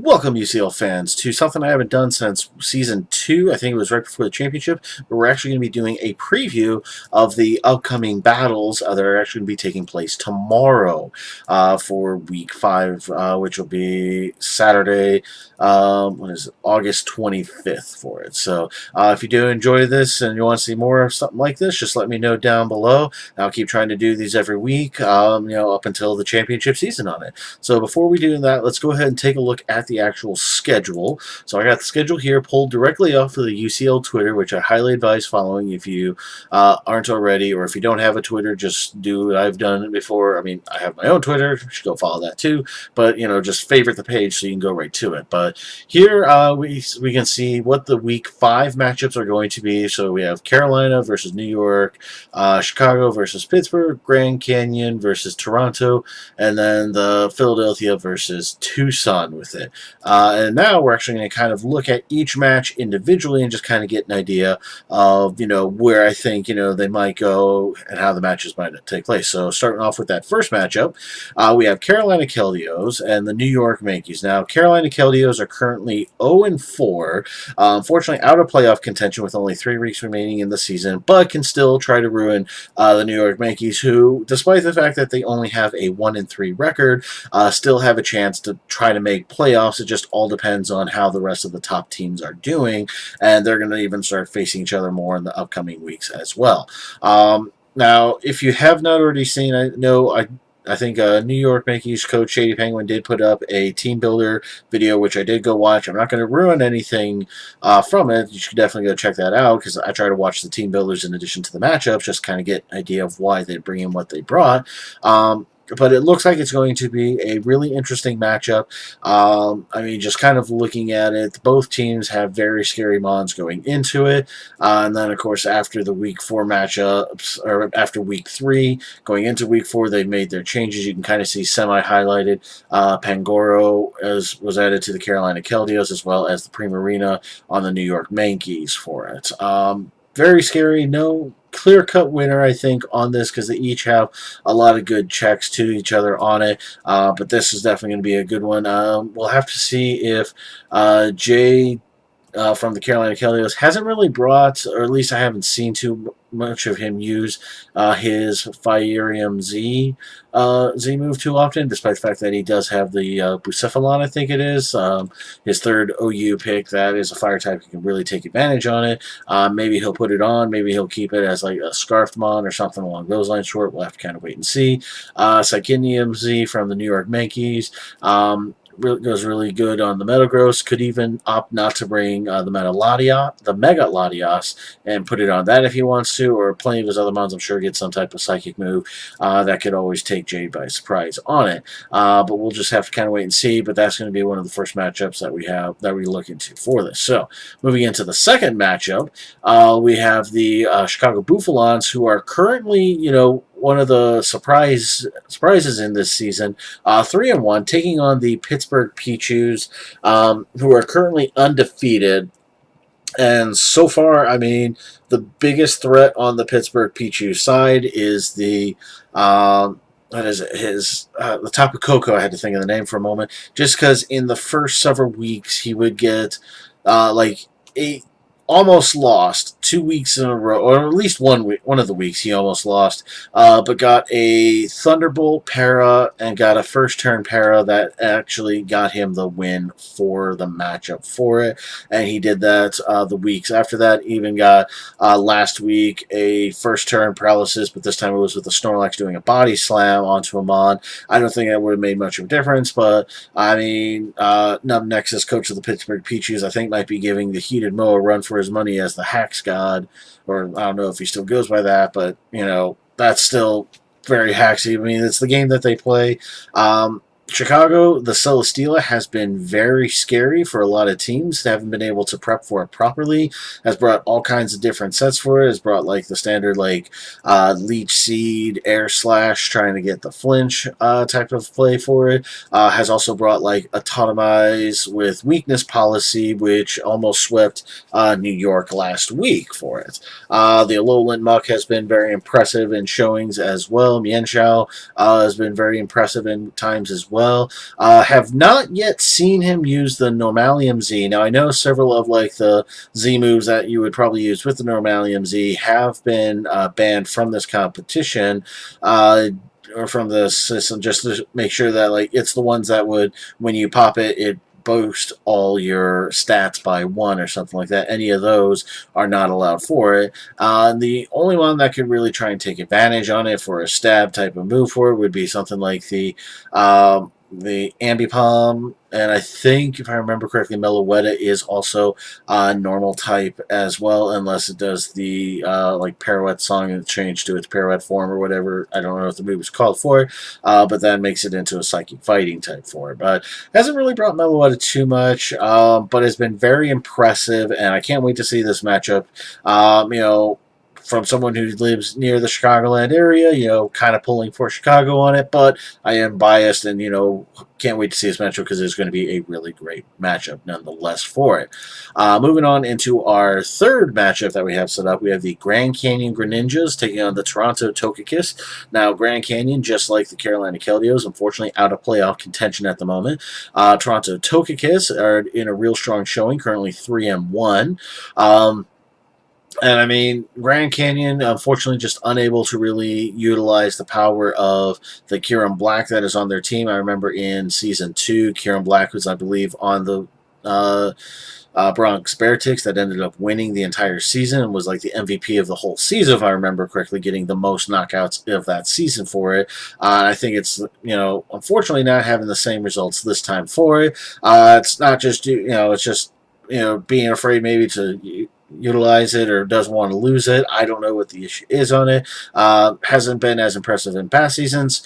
Welcome, UCL fans, to something I haven't done since Season 2. I think it was right before the championship, but we're actually going to be doing a preview of the upcoming battles that are actually going to be taking place tomorrow for Week 5, which will be Saturday, what is it, August 25th for it. So if you do enjoy this and you want to see more of something like this, just let me know down below. I'll keep trying to do these every week, up until the championship season on it. So before we do that, let's go ahead and take a look at the actual schedule. So I got the schedule here pulled directly off of the UCL Twitter, which I highly advise following if you aren't already, or if you don't have a Twitter, just do what I've done before. I mean, I have my own Twitter. You should go follow that too. But, just favorite the page so you can go right to it. But here we can see what the Week 5 matchups are going to be. So we have Carolina versus New York, Chicago versus Pittsburgh, Grand Canyon versus Toronto, and then the Philadelphia versus Toussaint with it. And now we're actually going to kind of look at each match individually and just kind of get an idea of, where I think, they might go and how the matches might take place. So starting off with that first matchup, we have Carolina Helios and the New York Yankees. Now, Carolina Helios are currently 0-4, unfortunately out of playoff contention with only 3 weeks remaining in the season, but can still try to ruin the New York Yankees, who, despite the fact that they only have a 1-3 record, still have a chance to try to make playoffs. It just all depends on how the rest of the top teams are doing, and they're going to even start facing each other more in the upcoming weeks as well. Now, if you have not already seen, I think New York Yankees coach Shady Penguin did put up a team builder video, which I did go watch. I'm not going to ruin anything from it. You should definitely go check that out because I try to watch the team builders in addition to the matchups, just kind of get an idea of why they bring in what they brought. But it looks like it's going to be a really interesting matchup. Just kind of looking at it, both teams have very scary mons going into it. And then, of course, after the Week 4 matchups, or after Week 3, going into Week 4, they've made their changes. You can kind of see semi-highlighted. Pangoro was added to the Carolina Helios, as well as the Primarina on the New York Yankees for it. Very scary. No clear-cut winner, I think, on this because they each have a lot of good checks to each other on it. But this is definitely going to be a good one. We'll have to see if Jay from the Carolina Helios hasn't really brought, or at least I haven't seen too much of him use his Firium Z move too often, despite the fact that he does have the Bucephalon, I think it is, his third OU pick. That is a fire type. He can really take advantage on it. Maybe he'll put it on. Maybe he'll keep it as like a Scarfed Mon or something along those lines short. We'll have to kind of wait and see. Psychinium Z from the New York Yankees. Goes really good on the Metagross. Could even opt not to bring the Mega Latias, and put it on that if he wants to, or plenty of his other mons, I'm sure, get some type of psychic move that could always take Jade by surprise on it. But we'll just have to kind of wait and see. But that's going to be one of the first matchups that we look into for this. So moving into the second matchup, we have the Chicago Buffalons, who are currently, one of the surprises in this season, 3-1, taking on the Pittsburgh Pichus, who are currently undefeated. And so far, the biggest threat on the Pittsburgh Pichu side is the the Tapu Koko. I had to think of the name for a moment, just because in the first several weeks he would get almost lost 2 weeks in a row, or at least one of the weeks he almost lost, but got a Thunderbolt para and got a first turn para that actually got him the win for the matchup for it. And he did that the weeks after that. Even got last week a first turn paralysis, but this time it was with the Snorlax doing a body slam onto a Mon. I don't think that would have made much of a difference, but Nub Nexus, coach of the Pittsburgh Pichus, I think might be giving the Heated Mo a run for his money as the Hacks God, or I don't know if he still goes by that, but that's still very hacksy. It's the game that they play. Chicago, the SoulStealer, has been very scary for a lot of teams that haven't been able to prep for it properly. Has brought all kinds of different sets for it. Has brought the standard Leech Seed, Air Slash, trying to get the flinch type of play for it. Has also brought Autotomize with Weakness Policy, which almost swept New York last week for it. The Alolan Muck has been very impressive in showings as well. Mienshao has been very impressive in times as well. well. Have not yet seen him use the Normalium Z. Now, I know several of like the Z moves that you would probably use with the Normalium Z have been banned from this competition. Or from the system, just to make sure that like it's the ones that would, when you pop it, it boost all your stats by 1 or something like that. Any of those are not allowed for it. The only one that could really try and take advantage on it for a stab type of move for it would be something like the Ambipom, and I think, if I remember correctly, Meloetta is also normal type as well, unless it does the like pirouette song and change to its pirouette form or whatever. I don't know what the move is called for it, but that makes it into a psychic fighting type form. But hasn't really brought Meloetta too much, but has been very impressive, and I can't wait to see this matchup. From someone who lives near the Chicagoland area, kind of pulling for Chicago on it, but I am biased and, can't wait to see this matchup because it's going to be a really great matchup nonetheless for it. Moving on into our third matchup that we have set up, we have the Grand Canyon Greninjas taking on the Toronto Tokakis. Now, Grand Canyon, just like the Carolina Helios, unfortunately out of playoff contention at the moment. Toronto Tokakis are in a real strong showing, currently 3-1. And I mean, Grand Canyon, unfortunately, just unable to really utilize the power of the Kieran Black that is on their team. I remember in Season 2, Kieran Black was, I believe, on the Bronx Beartics that ended up winning the entire season and was like the MVP of the whole season, if I remember correctly, getting the most knockouts of that season for it. I think it's, unfortunately not having the same results this time for it. It's not just, it's just, being afraid maybe to utilize it or doesn't want to lose it. I don't know what the issue is on it. Hasn't been as impressive in past seasons.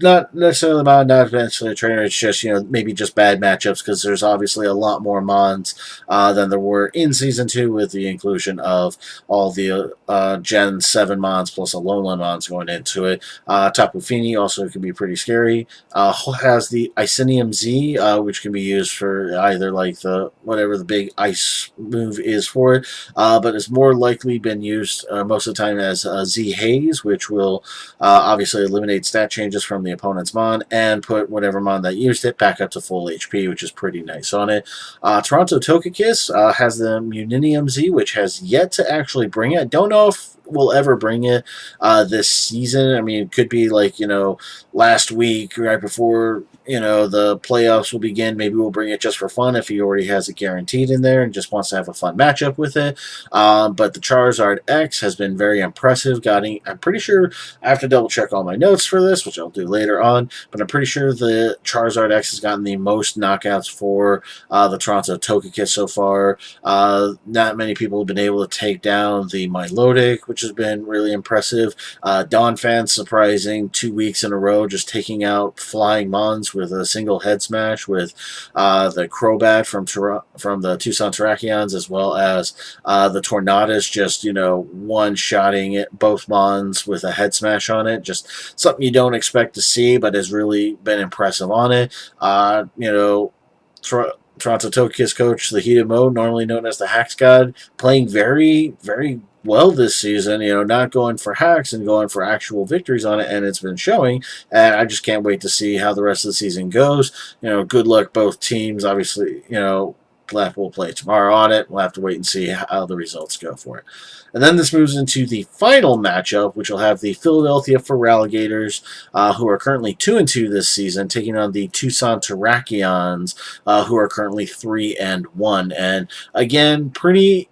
Not necessarily about not necessarily a trainer. It's just, maybe just bad matchups because there's obviously a lot more Mons than there were in Season 2 with the inclusion of all the Gen 7 Mons plus Alolan Mons going into it. Tapu Fini also can be pretty scary. Has the Icinium Z, which can be used for either like whatever the big ice move is for it, but it's more likely been used most of the time as Z Haze, which will obviously eliminate stat changes from the opponent's Mon and put whatever Mon that used it back up to full HP, which is pretty nice on it. Toronto Tokakis has the Muninium Z, which has yet to actually bring it. Don't know if we'll ever bring it this season. I mean, it could be like, last week, right before, the playoffs will begin. Maybe we'll bring it just for fun if he already has it guaranteed in there and just wants to have a fun matchup with it. But the Charizard X has been very impressive. I'm pretty sure I have to double check all my notes for this, which I'll do later on, but I'm pretty sure the Charizard X has gotten the most knockouts for the Toronto Tokakis so far. Not many people have been able to take down the Milotic, which has been really impressive. Don Fans surprising 2 weeks in a row, just taking out flying Mons with a single head smash with the Crobat from the Toussaint Terrakions, as well as the Tornadus, just one-shotting both Mons with a head smash on it. Just something you don't expect to see, but has really been impressive on it. Toronto Tokakis coach, the Heated Mode, normally known as the Hacks God, playing very, very well this season, not going for hacks and going for actual victories on it, and it's been showing, and I just can't wait to see how the rest of the season goes. Good luck both teams. Obviously, we'll play tomorrow on it. We'll have to wait and see how the results go for it. And then this moves into the final matchup, which will have the Philadelphia Feraligators, who are currently 2-2 this season, taking on the Toussaint Terrakions, who are currently 3-1. And again, pretty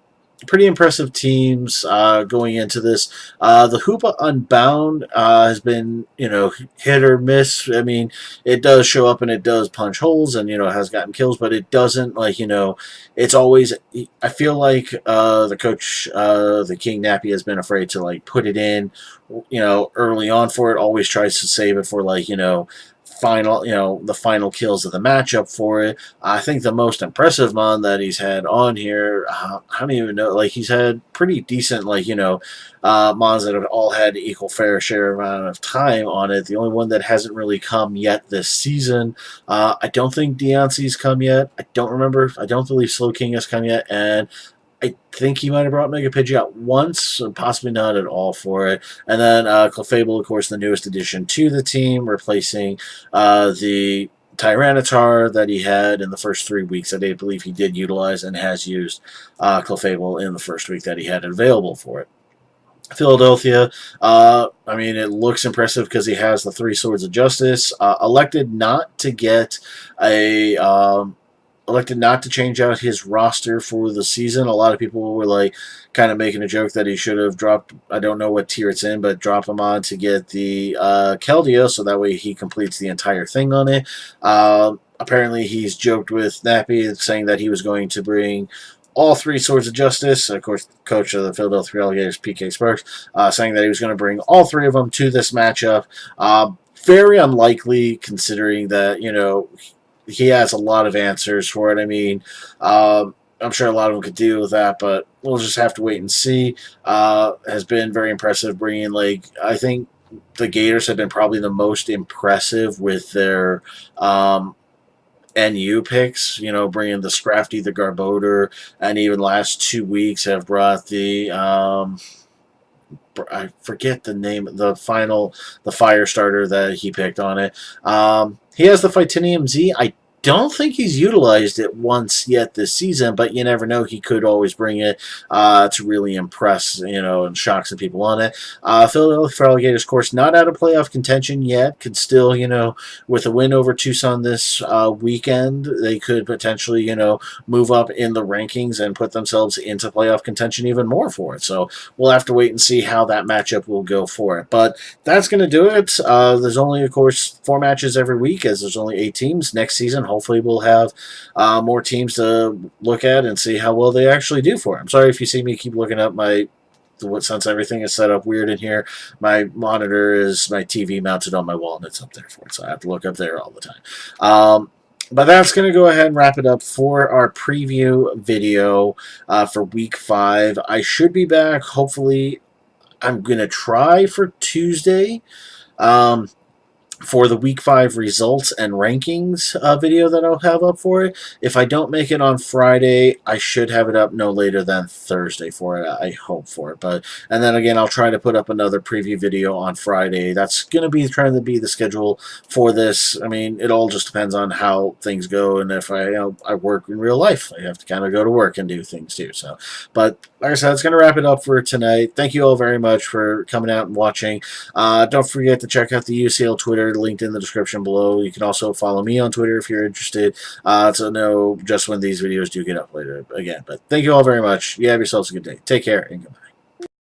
impressive teams going into this. The Hoopa Unbound has been, hit or miss. I mean, it does show up and it does punch holes and, has gotten kills, but it doesn't, it's always, I feel like the coach, the King Nappy, has been afraid to, put it in, early on for it, always tries to save it for, the final kills of the matchup for it. I think the most impressive Mon that he's had on here, I don't even know, he's had pretty decent, Mons that have all had equal fair share amount of time on it. The only one that hasn't really come yet this season, I don't think Deontay's come yet. I don't believe Slow King has come yet, and I think he might have brought Mega Pidgey out once, possibly not at all for it. And then Clefable, of course, the newest addition to the team, replacing the Tyranitar that he had in the first 3 weeks that I believe he did utilize and has used Clefable in the first week that he had available for it. Philadelphia, I mean, it looks impressive because he has the three swords of justice. Elected not to get a elected not to change out his roster for the season. A lot of people were like kind of making a joke that he should have dropped, I don't know what tier it's in, but drop him on to get the Keldeo so that way he completes the entire thing on it. Apparently he's joked with Nappy saying that he was going to bring all three swords of justice. Of course, coach of the Philadelphia Alligators, PK Sparks, saying that he was going to bring all three of them to this matchup. Very unlikely considering that, he has a lot of answers for it. I mean, I'm sure a lot of them could deal with that, but we'll just have to wait and see. Has been very impressive bringing, I think the Gators have been probably the most impressive with their NU picks, bringing the Scrafty, the Garbodor, and even last 2 weeks have brought the I forget the name, the fire starter that he picked on it. He has the Fightinium Z. I don't think he's utilized it once yet this season, but you never know. He could always bring it to really impress, and shock some people on it. Philadelphia Alligators, of course, not out of playoff contention yet. Could still, with a win over Toussaint this weekend, they could potentially, move up in the rankings and put themselves into playoff contention even more for it. So we'll have to wait and see how that matchup will go for it. But that's going to do it. There's only, of course, 4 matches every week, as there's only 8 teams. Next season, hopefully we'll have more teams to look at and see how well they actually do for it. I'm sorry if you see me keep looking up since everything is set up weird in here, my monitor is my TV mounted on my wall and it's up there for it, so I have to look up there all the time. But that's going to go ahead and wrap it up for our preview video for Week 5. I should be back, hopefully. I'm going to try for Tuesday for the Week 5 results and rankings video that I'll have up for it. If I don't make it on Friday, I should have it up no later than Thursday for it, I hope for it. And then again, I'll try to put up another preview video on Friday. That's going to be trying to be the schedule for this. I mean, it all just depends on how things go, and if I work in real life, I have to kind of go to work and do things too. So, but like I said, it's going to wrap it up for tonight. Thank you all very much for coming out and watching. Don't forget to check out the UCL Twitter, linked in the description below. You can also follow me on Twitter if you're interested to know just when these videos do get uploaded again. But thank you all very much. You have yourselves a good day. Take care and goodbye.